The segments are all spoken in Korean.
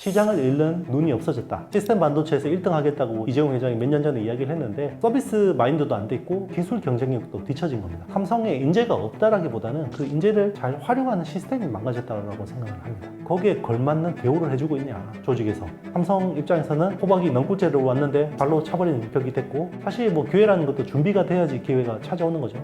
시장을 잃는 눈이 없어졌다. 시스템 반도체에서 1등 하겠다고 이재용 회장이 몇 년 전에 이야기를 했는데 서비스 마인드도 안 돼 있고 기술 경쟁력도 뒤처진 겁니다. 삼성에 인재가 없다라기보다는 그 인재를 잘 활용하는 시스템이 망가졌다고 생각을 합니다. 거기에 걸맞는 대우를 해주고 있냐, 조직에서. 삼성 입장에서는 호박이 넝쿨째로 왔는데 발로 차버리는 격이 됐고, 사실 뭐 기회라는 것도 준비가 돼야지 기회가 찾아오는 거죠.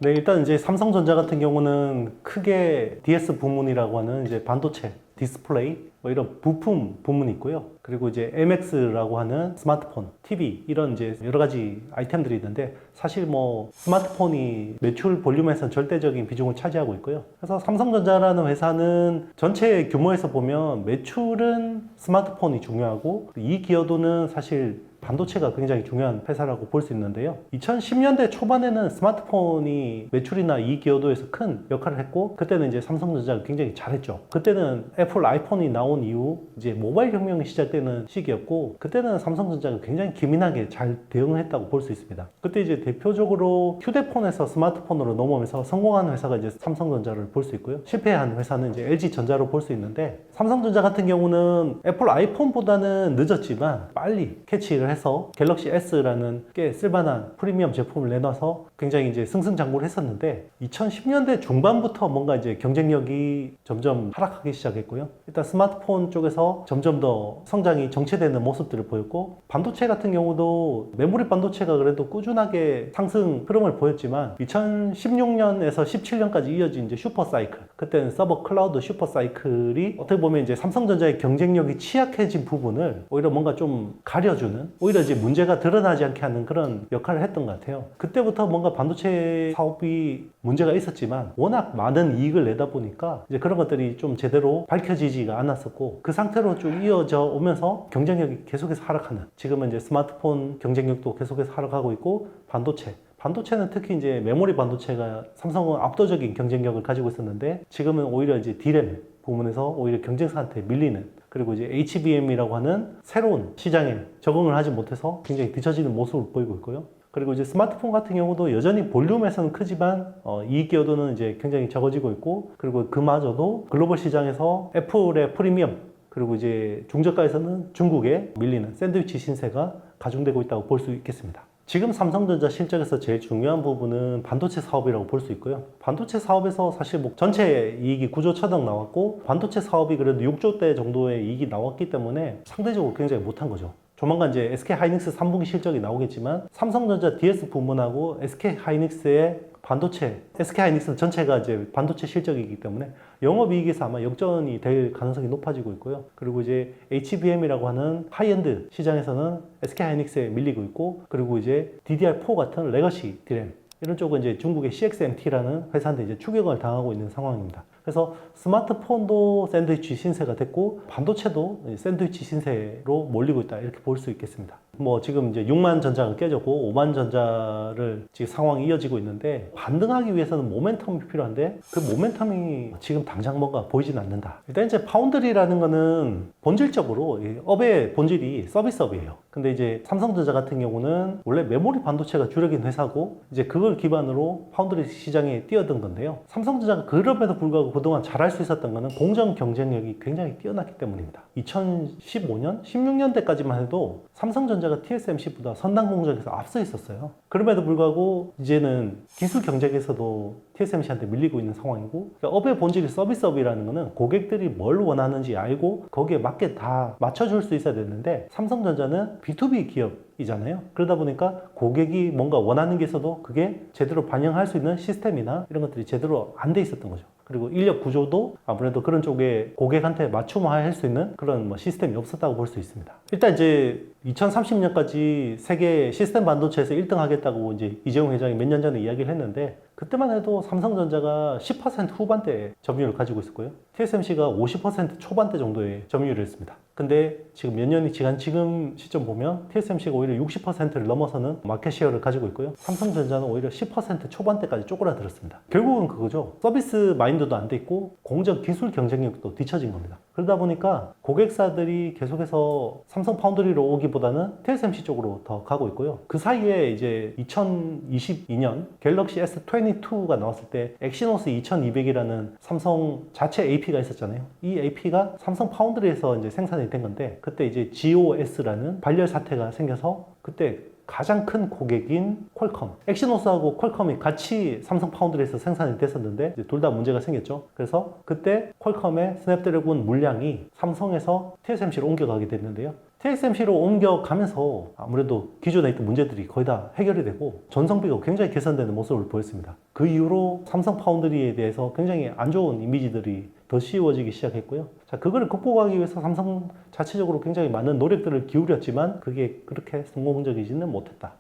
네, 일단 이제 삼성전자 같은 경우는 크게 DS 부문이라고 하는 이제 반도체, 디스플레이, 뭐 이런 부품 부문이 있고요. 그리고 이제 MX라고 하는 스마트폰, TV 이런 이제 여러 가지 아이템들이 있는데, 사실 뭐 스마트폰이 매출 볼륨에서는 절대적인 비중을 차지하고 있고요. 그래서 삼성전자라는 회사는 전체 규모에서 보면 매출은 스마트폰이 중요하고 이 기여도는 사실 반도체가 굉장히 중요한 회사라고 볼 수 있는데요. 2010년대 초반에는 스마트폰이 매출이나 이익 기여도에서 큰 역할을 했고, 그때는 이제 삼성전자가 굉장히 잘했죠. 그때는 애플 아이폰이 나온 이후 이제 모바일 혁명이 시작되는 시기였고, 그때는 삼성전자가 굉장히 기민하게 잘 대응을 했다고 볼 수 있습니다. 그때 이제 대표적으로 휴대폰에서 스마트폰으로 넘어오면서 성공한 회사가 이제 삼성전자를 볼 수 있고요. 실패한 회사는 이제 LG전자로 볼 수 있는데, 삼성전자 같은 경우는 애플 아이폰보다는 늦었지만 빨리 캐치를 해서 갤럭시 S라는 꽤 쓸만한 프리미엄 제품을 내놔서 굉장히 이제 승승장구를 했었는데, 2010년대 중반부터 뭔가 이제 경쟁력이 점점 하락하기 시작했고요. 일단 스마트폰 쪽에서 점점 더 성장이 정체되는 모습들을 보였고, 반도체 같은 경우도 메모리 반도체가 그래도 꾸준하게 상승 흐름을 보였지만 2016년에서 17년까지 이어진 이제 슈퍼 사이클, 그때는 서버 클라우드 슈퍼 사이클이 어떻게 보면 이제 삼성전자의 경쟁력이 취약해진 부분을 오히려 뭔가 좀 가려주는, 오히려 이제 문제가 드러나지 않게 하는 그런 역할을 했던 것 같아요. 그때부터 뭔가 반도체 사업이 문제가 있었지만 워낙 많은 이익을 내다 보니까 이제 그런 것들이 좀 제대로 밝혀지지가 않았었고, 그 상태로 쭉 이어져 오면서 경쟁력이 계속해서 하락하는, 지금은 이제 스마트폰 경쟁력도 계속해서 하락하고 있고, 반도체는 특히 이제 메모리 반도체가 삼성은 압도적인 경쟁력을 가지고 있었는데, 지금은 오히려 이제 D램 부문에서 오히려 경쟁사한테 밀리는, 그리고 이제 HBM이라고 하는 새로운 시장에 적응을 하지 못해서 굉장히 뒤처지는 모습을 보이고 있고요. 그리고 이제 스마트폰 같은 경우도 여전히 볼륨에서는 크지만 이익 기여도는 이제 굉장히 적어지고 있고, 그리고 그마저도 글로벌 시장에서 애플의 프리미엄, 그리고 이제 중저가에서는 중국에 밀리는 샌드위치 신세가 가중되고 있다고 볼 수 있겠습니다. 지금 삼성전자 실적에서 제일 중요한 부분은 반도체 사업이라고 볼 수 있고요. 반도체 사업에서 사실 뭐 전체 이익이 9조 초당 나왔고, 반도체 사업이 그래도 6조대 정도의 이익이 나왔기 때문에 상대적으로 굉장히 못한 거죠. 조만간 이제 SK하이닉스 3분기 실적이 나오겠지만, 삼성전자 DS 부문하고 SK하이닉스의 반도체, SK하이닉스 전체가 이제 반도체 실적이기 때문에 영업이익에서 아마 역전이 될 가능성이 높아지고 있고요. 그리고 이제 HBM이라고 하는 하이엔드 시장에서는 SK하이닉스에 밀리고 있고, 그리고 이제 DDR4 같은 레거시 D램, 이런 쪽은 이제 중국의 CXMT라는 회사한테 이제 추격을 당하고 있는 상황입니다. 그래서 스마트폰도 샌드위치 신세가 됐고, 반도체도 샌드위치 신세로 몰리고 있다, 이렇게 볼 수 있겠습니다. 뭐 지금 이제 6만 전자가 깨졌고 5만 전자를 지금 상황이 이어지고 있는데, 반등하기 위해서는 모멘텀이 필요한데 그 모멘텀이 지금 당장 뭔가 보이진 않는다. 일단 이제 파운드리라는 거는 본질적으로 업의 본질이 서비스업이에요. 근데 이제 삼성전자 같은 경우는 원래 메모리 반도체가 주력인 회사고, 이제 그걸 기반으로 파운드리 시장에 뛰어든 건데요. 삼성전자가 그럼에도 불구하고 그동안 잘할 수 있었던 거는 공정 경쟁력이 굉장히 뛰어났기 때문입니다. 2015년, 16년대까지만 해도 삼성전자가 TSMC보다 선단 공정에서 앞서 있었어요. 그럼에도 불구하고 이제는 기술 경쟁에서도 TSMC한테 밀리고 있는 상황이고, 그러니까 업의 본질이 서비스업이라는 거는 고객들이 뭘 원하는지 알고 거기에 맞게 다 맞춰줄 수 있어야 되는데, 삼성전자는 B2B 기업이잖아요. 그러다 보니까 고객이 뭔가 원하는 게 있어도 그게 제대로 반영할 수 있는 시스템이나 이런 것들이 제대로 안 돼 있었던 거죠. 그리고 인력 구조도 아무래도 그런 쪽에 고객한테 맞춤화할 수 있는 그런 뭐 시스템이 없었다고 볼 수 있습니다. 일단 이제 2030년까지 세계 시스템 반도체에서 1등 하겠다고 이제 이재용 회장이 몇 년 전에 이야기를 했는데, 그때만 해도 삼성전자가 10% 후반대 점유율을 가지고 있었고요. TSMC가 50% 초반대 정도의 점유율을 했습니다. 근데 지금 몇 년이 지난 지금 시점 보면 TSMC가 오히려 60%를 넘어서는 마켓 셰어를 가지고 있고요. 삼성전자는 오히려 10% 초반대까지 쪼그라들었습니다. 결국은 그거죠. 서비스 마인드도 안 돼 있고 공정 기술 경쟁력도 뒤처진 겁니다. 그러다 보니까 고객사들이 계속해서 삼성 파운드리로 오기보다는 TSMC 쪽으로 더 가고 있고요. 그 사이에 이제 2022년 갤럭시 S22가 나왔을 때 엑시노스 2200이라는 삼성 자체 AP가 있었잖아요. 이 AP가 삼성 파운드리에서 이제 생산이 된 건데, 그때 이제 GOS라는 발열 사태가 생겨서 그때 가장 큰 고객인 퀄컴, 엑시노스하고 퀄컴이 같이 삼성 파운드리에서 생산이 됐었는데 둘 다 문제가 생겼죠. 그래서 그때 퀄컴의 스냅드래곤 물량이 삼성에서 TSMC로 옮겨가게 됐는데요. TSMC로 옮겨가면서 아무래도 기존에 있던 문제들이 거의 다 해결이 되고 전성비가 굉장히 개선되는 모습을 보였습니다. 그 이후로 삼성 파운드리에 대해서 굉장히 안 좋은 이미지들이 더 씌워지기 시작했고요. 자, 그걸 극복하기 위해서 삼성 자체적으로 굉장히 많은 노력들을 기울였지만 그게 그렇게 성공적이지는 못했다.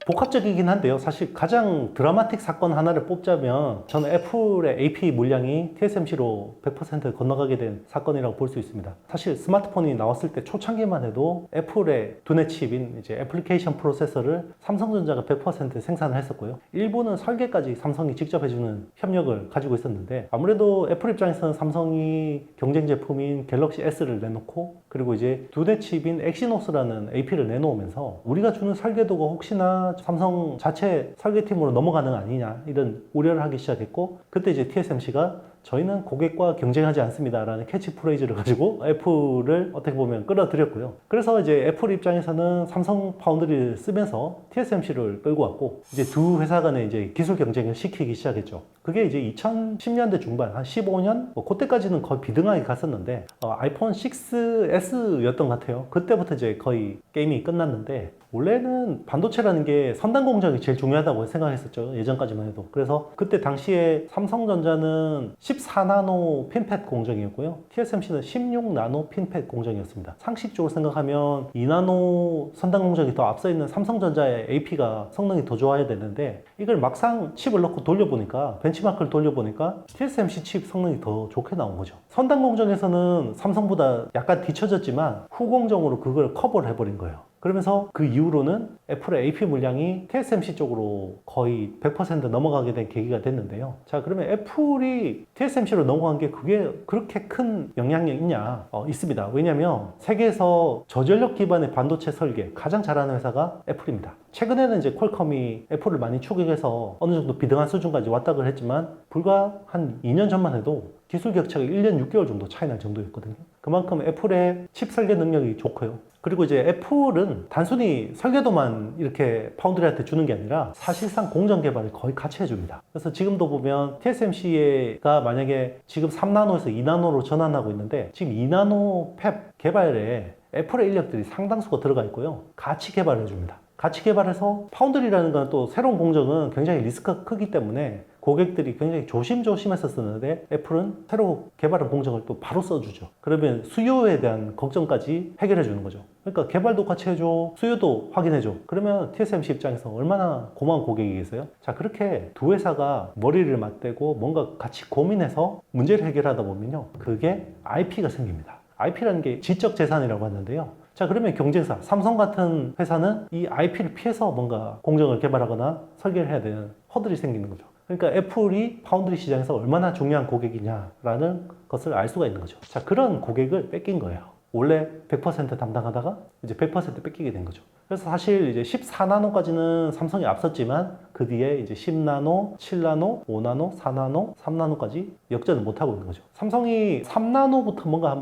복합적이긴 한데요. 사실 가장 드라마틱 사건 하나를 뽑자면 저는 애플의 AP 물량이 TSMC로 100% 건너가게 된 사건이라고 볼 수 있습니다. 사실 스마트폰이 나왔을 때 초창기만 해도 애플의 두뇌 칩인 이제 애플리케이션 프로세서를 삼성전자가 100% 생산을 했었고요. 일부는 설계까지 삼성이 직접 해주는 협력을 가지고 있었는데, 아무래도 애플 입장에서는 삼성이 경쟁 제품인 갤럭시 S를 내놓고 그리고 이제 두뇌 칩인 엑시노스라는 AP를 내놓으면서 우리가 주는 설계도가 혹시나 삼성 자체 설계팀으로 넘어가는 거 아니냐 이런 우려를 하기 시작했고, 그때 이제 TSMC가 저희는 고객과 경쟁하지 않습니다 라는 캐치프레이즈를 가지고 애플을 어떻게 보면 끌어들였고요. 그래서 이제 애플 입장에서는 삼성 파운드리를 쓰면서 TSMC를 끌고 왔고, 이제 두 회사 간에 이제 기술 경쟁을 시키기 시작했죠. 그게 이제 2010년대 중반, 한 15년? 그때까지는 거의 비등하게 갔었는데, 아이폰 6S였던 것 같아요. 그때부터 이제 거의 게임이 끝났는데, 원래는 반도체라는 게 선단 공정이 제일 중요하다고 생각했었죠. 예전까지만 해도. 그래서 그때 당시에 삼성전자는 14나노 핀팻 공정이었고요. TSMC는 16나노 핀팻 공정이었습니다. 상식적으로 생각하면 2나노 선단 공정이 더 앞서 있는 삼성전자의 AP가 성능이 더 좋아야 되는데, 이걸 막상 칩을 넣고 돌려보니까, 벤치마크를 돌려보니까 TSMC 칩 성능이 더 좋게 나온 거죠. 선단 공정에서는 삼성보다 약간 뒤처졌지만 후 공정으로 그걸 커버를 해버린 거예요. 그러면서 그 이후로는 애플의 AP 물량이 TSMC 쪽으로 거의 100% 넘어가게 된 계기가 됐는데요. 자, 그러면 애플이 TSMC로 넘어간 게 그게 그렇게 큰 영향력이 있냐? 있습니다. 왜냐면 세계에서 저전력 기반의 반도체 설계 가장 잘하는 회사가 애플입니다. 최근에는 이제 퀄컴이 애플을 많이 추격해서 어느 정도 비등한 수준까지 왔다고 했지만, 불과 한 2년 전만 해도 기술 격차가 1년 6개월 정도 차이 날 정도였거든요. 그만큼 애플의 칩 설계 능력이 좋고요. 그리고 이제 애플은 단순히 설계도만 이렇게 파운드리한테 주는 게 아니라 사실상 공정 개발을 거의 같이 해줍니다. 그래서 지금도 보면 TSMC가 만약에 지금 3나노에서 2나노로 전환하고 있는데, 지금 2나노 팹 개발에 애플의 인력들이 상당수가 들어가 있고요. 같이 개발을 해줍니다. 같이 개발해서 파운드리라는 건 또 새로운 공정은 굉장히 리스크가 크기 때문에 고객들이 굉장히 조심조심해서 쓰는데, 애플은 새로 개발한 공정을 또 바로 써주죠. 그러면 수요에 대한 걱정까지 해결해 주는 거죠. 그러니까 개발도 같이 해줘, 수요도 확인해줘. 그러면 TSMC 입장에서 얼마나 고마운 고객이겠어요? 자, 그렇게 두 회사가 머리를 맞대고 뭔가 같이 고민해서 문제를 해결하다 보면요, 그게 IP가 생깁니다. IP라는 게 지적 재산이라고 하는데요. 자, 그러면 경쟁사, 삼성 같은 회사는 이 IP를 피해서 뭔가 공정을 개발하거나 설계를 해야 되는 허들이 생기는 거죠. 그러니까 애플이 파운드리 시장에서 얼마나 중요한 고객이냐라는 것을 알 수가 있는 거죠. 자, 그런 고객을 뺏긴 거예요. 원래 100% 담당하다가 이제 100% 뺏기게 된 거죠. 그래서 사실 이제 14나노까지는 삼성이 앞섰지만 그 뒤에 이제 10나노, 7나노, 5나노, 4나노, 3나노까지 역전을 못하고 있는 거죠. 삼성이 3나노부터 뭔가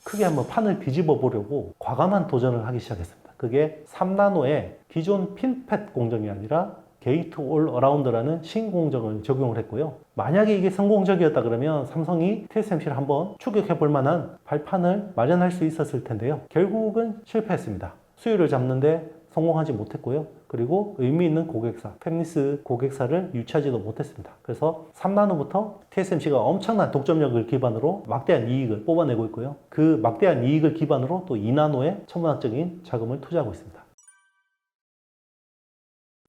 크게 한번 판을 뒤집어 보려고 과감한 도전을 하기 시작했습니다. 그게 3나노에 기존 핀팻 공정이 아니라 게이트 올 어라운드라는 신공정을 적용을 했고요. 만약에 이게 성공적이었다 그러면 삼성이 TSMC를 한번 추격해 볼 만한 발판을 마련할 수 있었을 텐데요. 결국은 실패했습니다. 수요를 잡는데 성공하지 못했고요. 그리고 의미 있는 고객사, 팹리스 고객사를 유치하지도 못했습니다. 그래서 3나노부터 TSMC가 엄청난 독점력을 기반으로 막대한 이익을 뽑아내고 있고요. 그 막대한 이익을 기반으로 또 2나노에 천문학적인 자금을 투자하고 있습니다.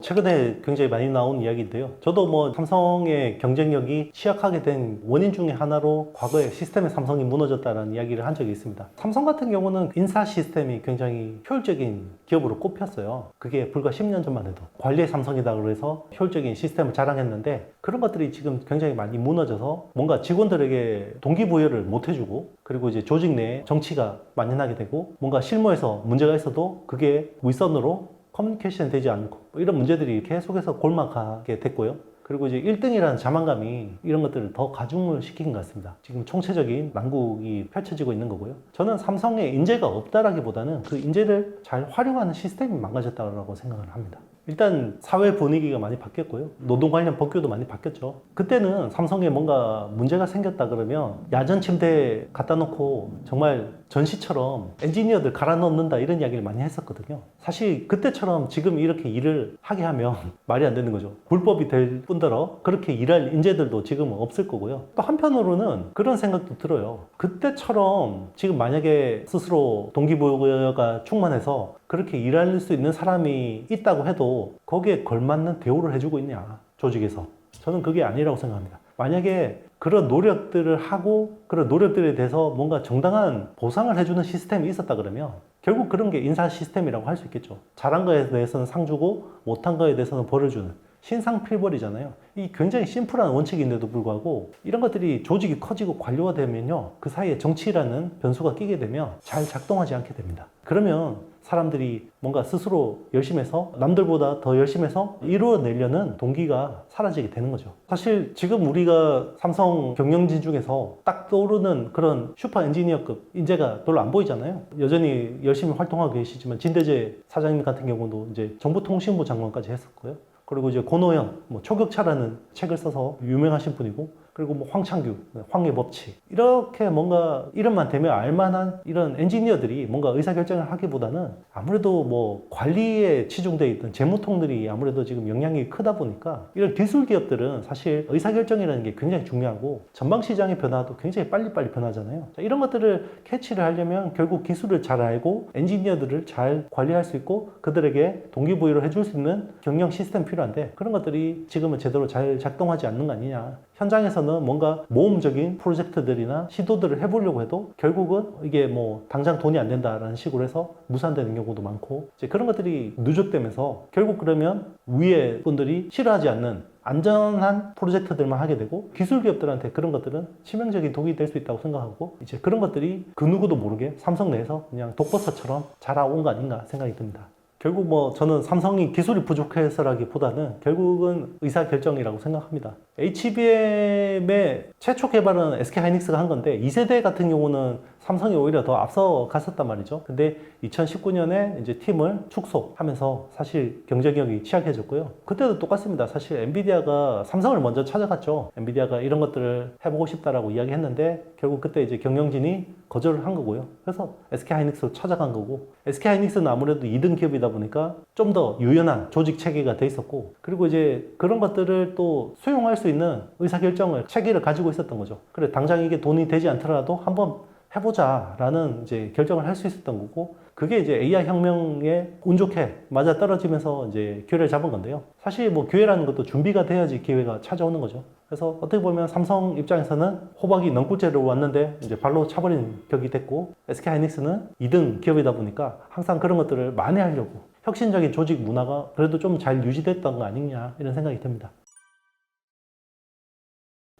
최근에 굉장히 많이 나온 이야기인데요. 저도 뭐 삼성의 경쟁력이 취약하게 된 원인 중에 하나로 과거에 시스템에 삼성이 무너졌다는 이야기를 한 적이 있습니다. 삼성 같은 경우는 인사 시스템이 굉장히 효율적인 기업으로 꼽혔어요. 그게 불과 10년 전만 해도 관리의 삼성이다 그래서 효율적인 시스템을 자랑했는데 그런 것들이 지금 굉장히 많이 무너져서 뭔가 직원들에게 동기부여를 못 해주고 그리고 이제 조직 내에 정치가 만연하게 되고 뭔가 실무에서 문제가 있어도 그게 윗선으로 커뮤니케이션 되지 않고 이런 문제들이 계속해서 골마가게 됐고요. 그리고 이제 1등이라는 자만감이 이런 것들을 더 가중을 시킨 것 같습니다. 지금 총체적인 난국이 펼쳐지고 있는 거고요. 저는 삼성에 인재가 없다라기보다는 그 인재를 잘 활용하는 시스템이 망가졌다고 생각을 합니다. 일단 사회 분위기가 많이 바뀌었고요. 노동 관련 법규도 많이 바뀌었죠. 그때는 삼성에 뭔가 문제가 생겼다 그러면 야전 침대 갖다 놓고 정말 전시처럼 엔지니어들 갈아 넣는다 이런 이야기를 많이 했었거든요. 사실 그때처럼 지금 이렇게 일을 하게 하면 말이 안 되는 거죠. 불법이 될 뿐더러 그렇게 일할 인재들도 지금은 없을 거고요. 또 한편으로는 그런 생각도 들어요. 그때처럼 지금 만약에 스스로 동기부여가 충만해서 그렇게 일할 수 있는 사람이 있다고 해도 거기에 걸맞는 대우를 해주고 있냐, 조직에서. 저는 그게 아니라고 생각합니다. 만약에 그런 노력들을 하고 그런 노력들에 대해서 뭔가 정당한 보상을 해주는 시스템이 있었다 그러면 결국 그런 게 인사 시스템이라고 할 수 있겠죠. 잘한 거에 대해서는 상 주고 못한 거에 대해서는 벌을 주는 신상필벌이잖아요. 이 굉장히 심플한 원칙인데도 불구하고 이런 것들이 조직이 커지고 관료화되면요, 그 사이에 정치라는 변수가 끼게 되면 잘 작동하지 않게 됩니다. 그러면 사람들이 뭔가 스스로 열심히 해서 남들보다 더 열심히 해서 이루어내려는 동기가 사라지게 되는 거죠. 사실 지금 우리가 삼성 경영진 중에서 딱 떠오르는 그런 슈퍼 엔지니어급 인재가 별로 안 보이잖아요. 여전히 열심히 활동하고 계시지만 진대재 사장님 같은 경우도 이제 정보통신부 장관까지 했었고요. 그리고 이제 권오현, 초격차라는 책을 써서 유명하신 분이고, 그리고 황창규, 황해 법칙. 이렇게 뭔가 이름만 대면 알만한 이런 엔지니어들이 뭔가 의사결정을 하기보다는 아무래도 관리에 치중되어 있던 재무통들이 아무래도 지금 영향이 크다 보니까 이런 기술 기업들은 사실 의사결정이라는 게 굉장히 중요하고 전방시장의 변화도 굉장히 빨리빨리 변하잖아요. 자, 이런 것들을 캐치를 하려면 결국 기술을 잘 알고 엔지니어들을 잘 관리할 수 있고 그들에게 동기부여를 해줄 수 있는 경영 시스템이 필요한데 그런 것들이 지금은 제대로 잘 작동하지 않는 거 아니냐. 현장에서는 뭔가 모험적인 프로젝트들이나 시도들을 해보려고 해도 결국은 이게 당장 돈이 안 된다라는 식으로 해서 무산되는 경우도 많고 이제 그런 것들이 누적되면서 결국 그러면 위에 분들이 싫어하지 않는 안전한 프로젝트들만 하게 되고 기술 기업들한테 그런 것들은 치명적인 독이 될 수 있다고 생각하고 이제 그런 것들이 그 누구도 모르게 삼성 내에서 그냥 독버섯처럼 자라온 거 아닌가 생각이 듭니다. 결국 저는 삼성이 기술이 부족해서라기보다는 결국은 의사결정이라고 생각합니다. HBM의 최초 개발은 SK하이닉스가 한 건데 2세대 같은 경우는 삼성이 오히려 더 앞서 갔었단 말이죠. 근데 2019년에 이제 팀을 축소하면서 사실 경쟁력이 취약해졌고요. 그때도 똑같습니다. 사실 엔비디아가 삼성을 먼저 찾아갔죠. 엔비디아가 이런 것들을 해보고 싶다라고 이야기했는데 결국 그때 이제 경영진이 거절을 한 거고요. 그래서 SK하이닉스로 찾아간 거고 SK하이닉스는 아무래도 2등 기업이다 보니까 좀 더 유연한 조직 체계가 돼 있었고 그리고 이제 그런 것들을 또 수용할 수 있는 의사결정을 체계를 가지고 있었던 거죠. 그래 당장 이게 돈이 되지 않더라도 한번 해보자 라는 이제 결정을 할 수 있었던 거고 그게 이제 AI 혁명에 운 좋게 맞아 떨어지면서 이제 기회를 잡은 건데요. 사실 기회라는 것도 준비가 돼야지 기회가 찾아오는 거죠. 그래서 어떻게 보면 삼성 입장에서는 호박이 넝쿨째로 왔는데 이제 발로 차버린 격이 됐고 SK하이닉스는 2등 기업이다 보니까 항상 그런 것들을 만회하려고 혁신적인 조직 문화가 그래도 좀 잘 유지됐던 거 아니냐 이런 생각이 듭니다.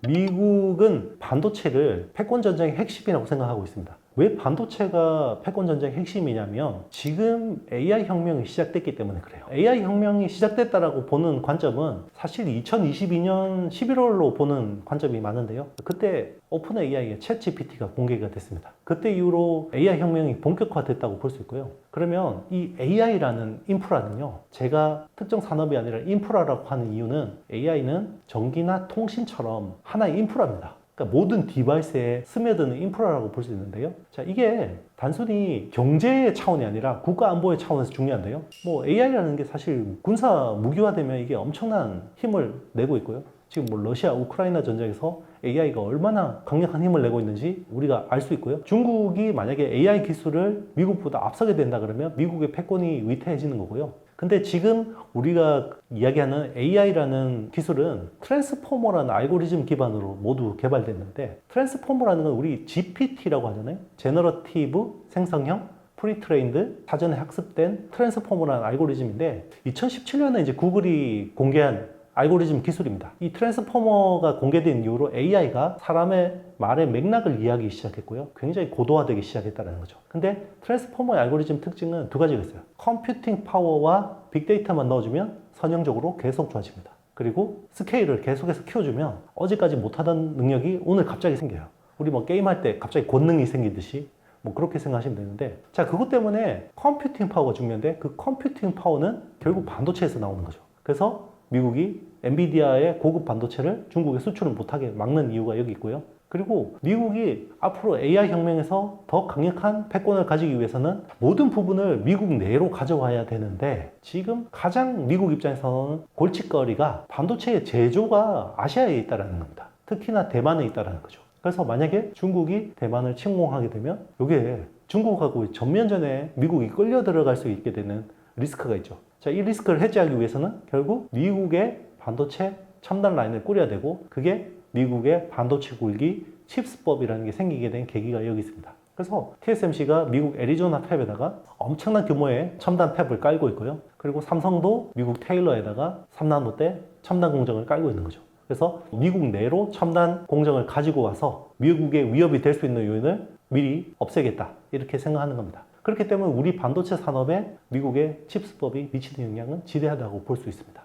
미국은 반도체를 패권전쟁의 핵심이라고 생각하고 있습니다. 왜 반도체가 패권전쟁의 핵심이냐면 지금 AI 혁명이 시작됐기 때문에 그래요. AI 혁명이 시작됐다라고 보는 관점은 사실 2022년 11월로 보는 관점이 많은데요. 그때 오픈 AI의 챗 GPT가 공개가 됐습니다. 그때 이후로 AI 혁명이 본격화됐다고 볼 수 있고요. 그러면 이 AI라는 인프라는요. 제가 특정 산업이 아니라 인프라라고 하는 이유는 AI는 전기나 통신처럼 하나의 인프라입니다. 그러니까 모든 디바이스에 스며드는 인프라라고 볼 수 있는데요. 자, 이게 단순히 경제의 차원이 아니라 국가 안보의 차원에서 중요한데요. AI라는 게 사실 군사 무기화되면 이게 엄청난 힘을 내고 있고요. 지금 러시아, 우크라이나 전쟁에서 AI가 얼마나 강력한 힘을 내고 있는지 우리가 알 수 있고요. 중국이 만약에 AI 기술을 미국보다 앞서게 된다 그러면 미국의 패권이 위태해지는 거고요. 근데 지금 우리가 이야기하는 AI라는 기술은 트랜스포머라는 알고리즘 기반으로 모두 개발됐는데, 트랜스포머라는 건 우리 GPT라고 하잖아요. 제너러티브 생성형 프리트레인드, 사전에 학습된 트랜스포머라는 알고리즘인데, 2017년에 이제 구글이 공개한 알고리즘 기술입니다. 이 트랜스포머가 공개된 이후로 AI가 사람의 말의 맥락을 이해하기 시작했고요. 굉장히 고도화되기 시작했다는 거죠. 근데 트랜스포머의 알고리즘 특징은 두 가지가 있어요. 컴퓨팅 파워와 빅데이터만 넣어주면 선형적으로 계속 좋아집니다. 그리고 스케일을 계속해서 키워주면 어제까지 못하던 능력이 오늘 갑자기 생겨요. 우리 뭐 게임할 때 갑자기 권능이 생기듯이 뭐 그렇게 생각하시면 되는데, 자, 그것 때문에 컴퓨팅 파워가 중요한데, 그 컴퓨팅 파워는 결국 반도체에서 나오는 거죠. 그래서 미국이 엔비디아의 고급 반도체를 중국에 수출을 못하게 막는 이유가 여기 있고요. 그리고 미국이 앞으로 AI 혁명에서 더 강력한 패권을 가지기 위해서는 모든 부분을 미국 내로 가져와야 되는데, 지금 가장 미국 입장에서는 골칫거리가 반도체의 제조가 아시아에 있다는 겁니다. 특히나 대만에 있다는 거죠. 그래서 만약에 중국이 대만을 침공하게 되면 이게 중국하고 전면전에 미국이 끌려 들어갈 수 있게 되는 리스크가 있죠. 자, 이 리스크를 해지하기 위해서는 결국 미국의 반도체 첨단 라인을 꾸려야 되고, 그게 미국의 반도체 굴기 칩스법이라는 게 생기게 된 계기가 여기 있습니다. 그래서 TSMC가 미국 애리조나 팹에다가 엄청난 규모의 첨단 팹을 깔고 있고요. 그리고 삼성도 미국 테일러에다가 3나노대 첨단 공정을 깔고 있는 거죠. 그래서 미국 내로 첨단 공정을 가지고 와서 미국의 위협이 될 수 있는 요인을 미리 없애겠다, 이렇게 생각하는 겁니다. 그렇기 때문에 우리 반도체 산업에 미국의 칩스법이 미치는 영향은 지대하다고 볼 수 있습니다.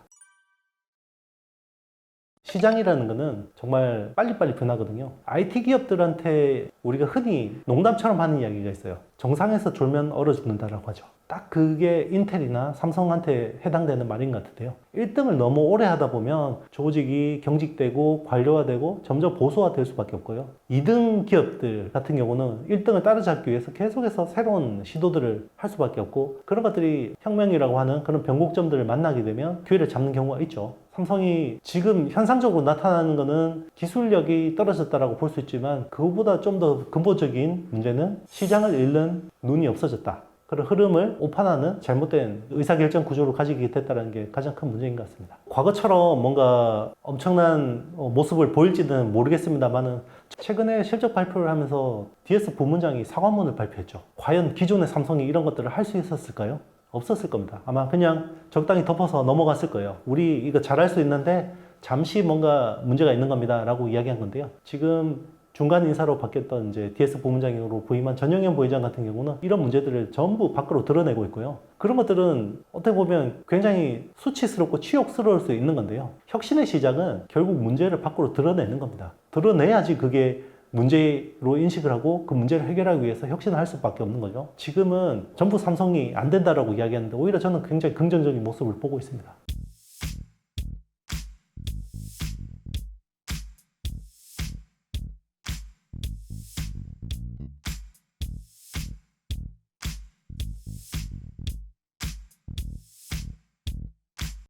시장이라는 거는 정말 빨리빨리 변하거든요. IT 기업들한테 우리가 흔히 농담처럼 하는 이야기가 있어요. 정상에서 졸면 얼어 죽는다라고 하죠. 딱 그게 인텔이나 삼성한테 해당되는 말인 것 같은데요. 1등을 너무 오래 하다 보면 조직이 경직되고 관료화되고 점점 보수화될 수밖에 없고요. 2등 기업들 같은 경우는 1등을 따라잡기 위해서 계속해서 새로운 시도들을 할 수밖에 없고, 그런 것들이 혁명이라고 하는 그런 변곡점들을 만나게 되면 기회를 잡는 경우가 있죠. 삼성이 지금 현상적으로 나타나는 것은 기술력이 떨어졌다라고 볼 수 있지만, 그거보다 좀 더 근본적인 문제는 시장을 잃는 눈이 없어졌다. 그런 흐름을 오판하는 잘못된 의사결정 구조를 가지게 됐다는 게 가장 큰 문제인 것 같습니다. 과거처럼 뭔가 엄청난 모습을 보일지는 모르겠습니다만은, 최근에 실적 발표를 하면서 DS 부문장이 사과문을 발표했죠. 과연 기존의 삼성이 이런 것들을 할 수 있었을까요? 없었을 겁니다. 아마 그냥 적당히 덮어서 넘어갔을 거예요. 우리 이거 잘할 수 있는데 잠시 뭔가 문제가 있는 겁니다 라고 이야기한 건데요. 지금 중간 인사로 바뀌었던 이제 DS 부문장으로 부임한 전영현 부회장 같은 경우는 이런 문제들을 전부 밖으로 드러내고 있고요. 그런 것들은 어떻게 보면 굉장히 수치스럽고 치욕스러울 수 있는 건데요. 혁신의 시작은 결국 문제를 밖으로 드러내는 겁니다. 드러내야지 그게 문제로 인식을 하고 그 문제를 해결하기 위해서 혁신을 할 수밖에 없는 거죠. 지금은 전부 삼성이 안 된다라고 이야기하는데, 오히려 저는 굉장히 긍정적인 모습을 보고 있습니다.